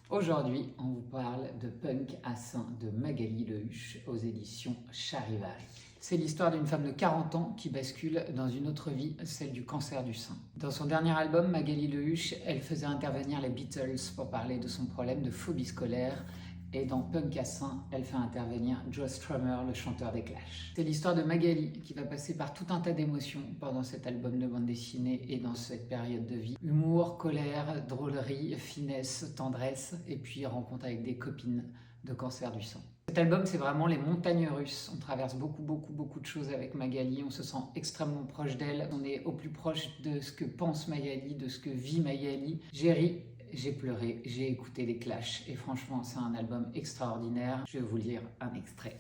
Aujourd'hui, on vous parle de Punk à Sein de Magali Lehuche aux éditions Charivari. C'est l'histoire d'une femme de 40 ans qui bascule dans une autre vie, celle du cancer du sein. Dans son dernier album, Magali Lehuche, elle faisait intervenir les Beatles pour parler de son problème de phobie scolaire. Et dans Punk à Sein, elle fait intervenir Joe Strummer, le chanteur des Clash. C'est l'histoire de Magali qui va passer par tout un tas d'émotions pendant cet album de bande dessinée et dans cette période de vie. Humour, colère, drôlerie, finesse, tendresse et puis rencontre avec des copines de cancer du sang. Cet album, c'est vraiment les montagnes russes. On traverse beaucoup de choses avec Magali. On se sent extrêmement proche d'elle. On est au plus proche de ce que pense Magali, de ce que vit Magali. J'ai ri, j'ai pleuré, j'ai écouté les Clash et franchement, c'est un album extraordinaire. Je vais vous lire un extrait.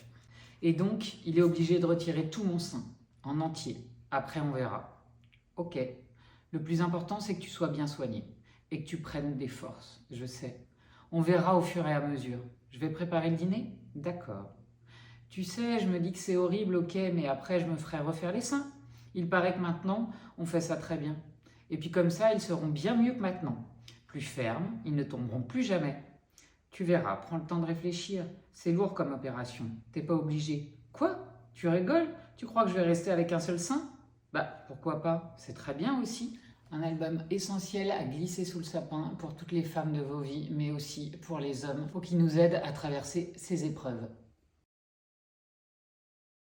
Et donc, il est obligé de retirer tout mon sein, en entier. Après, on verra. Ok. Le plus important, c'est que tu sois bien soigné et que tu prennes des forces, je sais. On verra au fur et à mesure. Je vais préparer le dîner ? D'accord. Tu sais, je me dis que c'est horrible, ok, mais après, je me ferai refaire les seins. Il paraît que maintenant, on fait ça très bien. Et puis comme ça, ils seront bien mieux que maintenant. Plus fermes, ils ne tomberont plus jamais. Tu verras, prends le temps de réfléchir. C'est lourd comme opération. T'es pas obligé. Quoi ? Tu rigoles ? Tu crois que je vais rester avec un seul sein ? Bah, pourquoi pas ? C'est très bien aussi. Un album essentiel à glisser sous le sapin pour toutes les femmes de vos vies, mais aussi pour les hommes, pour qu'ils nous aident à traverser ces épreuves.